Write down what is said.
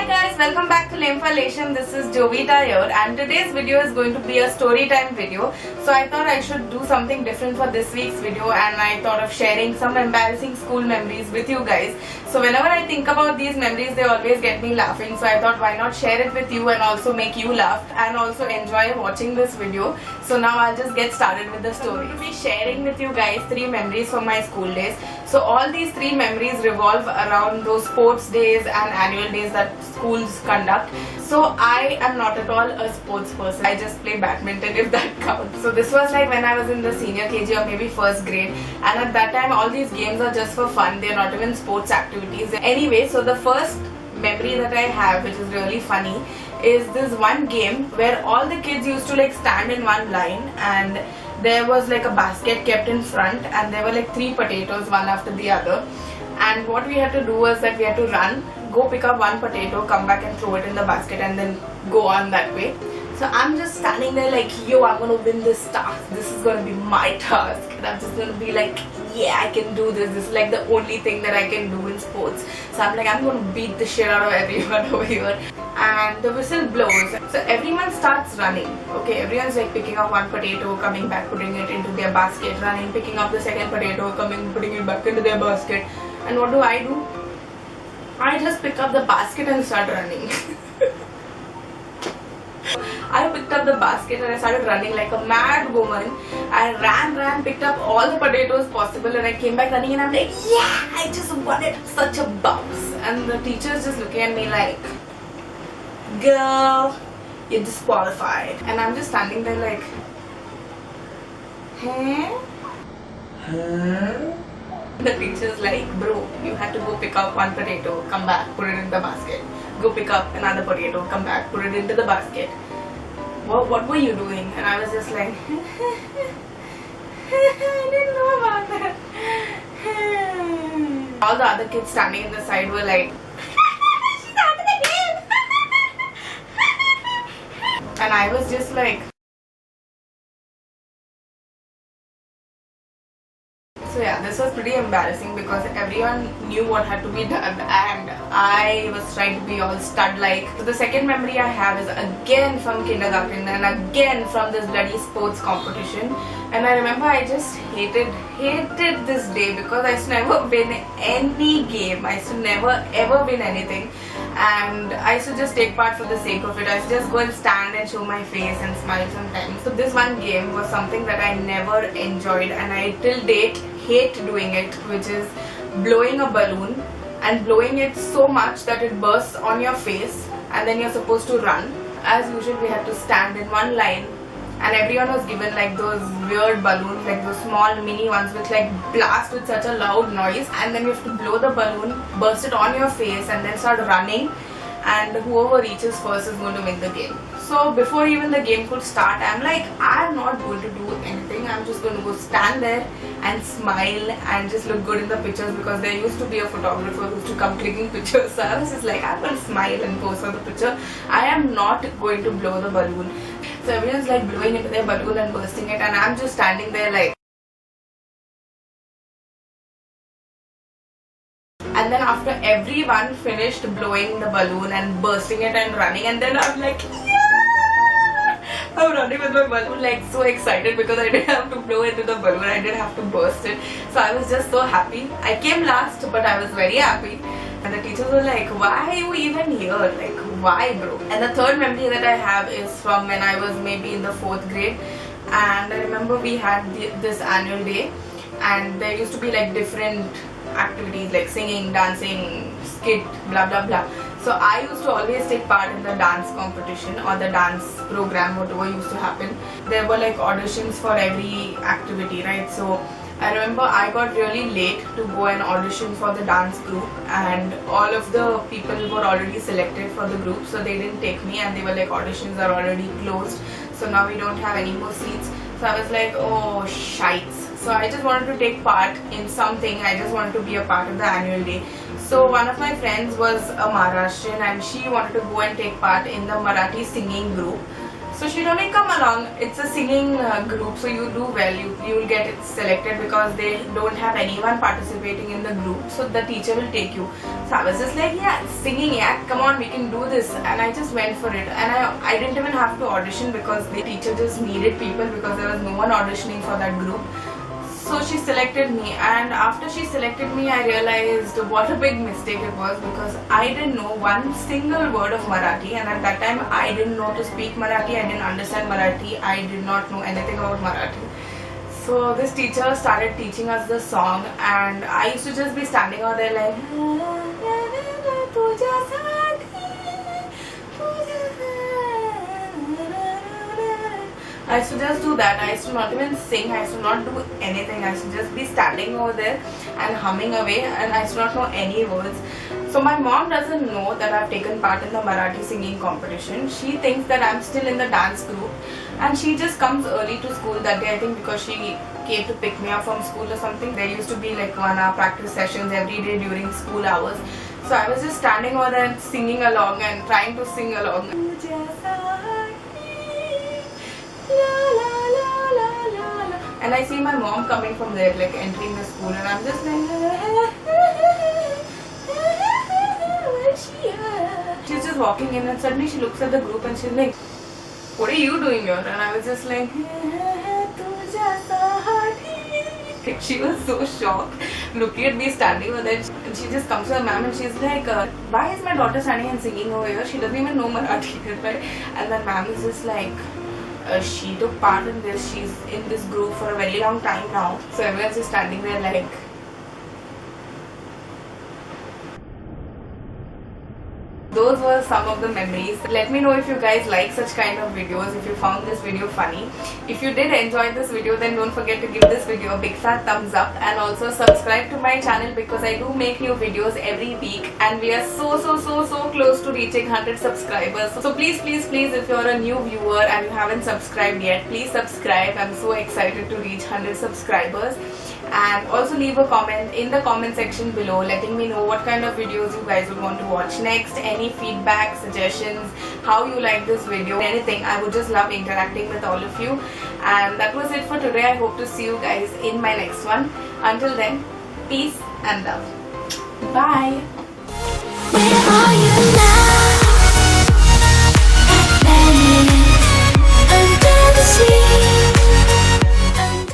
Hi guys, welcome back to Limfalation. This is Jovita here and today's video is going to be a story time video. So I thought I should do something different for this week's video and I thought of sharing some embarrassing school memories with you guys. So whenever I think about these memories, they always get me laughing. So I thought why not share it with you and also make you laugh and also enjoy watching this video. So now I'll just get started with the story. I'll be sharing with you guys 3 memories from my school days. So all these 3 memories revolve around those sports days and annual days that schools conduct. So I am not at all a sports person. I just play badminton if that counts. So this was like when I was in the senior KG or maybe first grade, and at that time all these games are just for fun. They're not even sports activities. Anyway, so the first memory that I have, which is really funny, is this one game where all the kids used to like stand in one line and there was like a basket kept in front and there were like 3 potatoes one after the other, and what we had to do was that we had to run, go pick up 1 potato, come back and throw it in the basket and then go on that way. So I'm just standing there like, yo, I'm gonna win this task, this is gonna be my task, and I'm just gonna be like, yeah, I can do this, this is like the only thing that I can do in sports. So I'm like, I'm gonna beat the shit out of everyone over here. And the whistle blows, so everyone starts running. Okay, everyone's like picking up 1 potato, coming back, putting it into their basket, running, picking up the second potato, coming, putting it back into their basket. And what do? I just pick up the basket and start running. I picked up the basket and I started running like a mad woman. I ran, picked up all the potatoes possible, and I came back running and I'm like, yeah, I just won it, such a bounce. And the teacher's just looking at me like, girl, you're disqualified. And I'm just standing there like, huh? The teacher's like, bro, you had to go pick up 1 potato, come back, put it in the basket. Go pick up another potato, come back, put it into the basket. What were you doing? And I was just like, I didn't know about that. All the other kids standing in the side were like, she's out of the game. And I was just like, so yeah, this was pretty embarrassing because everyone knew what had to be done and I was trying to be all stud-like. So the second memory I have is again from kindergarten and again from this bloody sports competition. And I remember I just hated this day because I used to never win any game. I used to never ever win anything. And I used to just take part for the sake of it. I used to just go and stand and show my face and smile sometimes. So this one game was something that I never enjoyed and I till date hate doing it, which is blowing a balloon and blowing it so much that it bursts on your face and then you're supposed to run. As usual, we had to stand in one line and everyone was given like those weird balloons, like those small mini ones which like blast with such a loud noise, and then you have to blow the balloon, burst it on your face and then start running, and whoever reaches first is going to win the game. So before even the game could start, I'm like, I'm not going to do anything, I'm just going to go stand there and smile and just look good in the pictures, because there used to be a photographer who used to come clicking pictures. So I was just like, I'm going to smile and pose for the picture, I am not going to blow the balloon. So everyone's like blowing into their balloon and bursting it, and I'm just standing there like. And then after everyone finished blowing the balloon and bursting it and running, and then I'm like, yeah! I'm running with my balloon like so excited because I didn't have to blow into the balloon, I didn't have to burst it. So I was just so happy. I came last but I was very happy. And the teachers were like, why are you even here? Like, why, bro? And the third memory that I have is from when I was maybe in the 4th grade. And I remember we had this annual day and there used to be like different activities like singing, dancing, skit, blah blah blah. So I used to always take part in the dance competition or the dance program, whatever used to happen. There were like auditions for every activity, right? So I remember I got really late to go and audition for the dance group, and all of the people were already selected for the group, so they didn't take me, and they were like, auditions are already closed, so now we don't have any more seats. So I was like, oh shites. So I just wanted to take part in something, I just wanted to be a part of the annual day. So one of my friends was a Maharashtrian and she wanted to go and take part in the Marathi singing group. So she told me, come along, it's a singing group, so you do well, you will get selected because they don't have anyone participating in the group, so the teacher will take you. So So I was just like, yeah, singing, yeah, come on, we can do this. And I just went for it. And I didn't even have to audition because the teacher just needed people because there was no one auditioning for that group. So she selected me, and after she selected me, I realized what a big mistake it was because I didn't know one single word of Marathi, and at that time I didn't know to speak Marathi, I didn't understand Marathi, I did not know anything about Marathi. So this teacher started teaching us the song, and I used to just be standing out there like I used to just do that. I used to not even sing. I used to not do anything. I used to just be standing over there and humming away, and I used to not know any words. So my mom doesn't know that I've taken part in the Marathi singing competition. She thinks that I'm still in the dance group, and she just comes early to school that day, I think because she came to pick me up from school or something. There used to be like 1 hour practice sessions every day during school hours. So I was just standing over there and singing along and trying to sing along. And I see my mom coming from there, like entering the school, and I'm just like, she's just walking in, and suddenly she looks at the group and she's like, what are you doing here? And I was just like, she was so shocked looking at me standing over there. And she just comes to her ma'am and she's like, why is my daughter standing and singing over here? She doesn't even know Marathi. And then ma'am is just like, she took part in this, she's in this group for a very long time now. So everyone's just standing there like, those were some of the memories. Let me know if you guys like such kind of videos, if you found this video funny. If you did enjoy this video, then don't forget to give this video a big fat thumbs up, and also subscribe to my channel because I do make new videos every week, and we are so close to reaching 100 subscribers. So please if you're a new viewer and you haven't subscribed yet, please subscribe. I'm so excited to reach 100 subscribers. And also leave a comment in the comment section below letting me know what kind of videos you guys would want to watch next, any feedback, suggestions, how you like this video, anything. I would just love interacting with all of you. And that was it for today. I hope to see you guys in my next one. Until then, peace and love. Bye.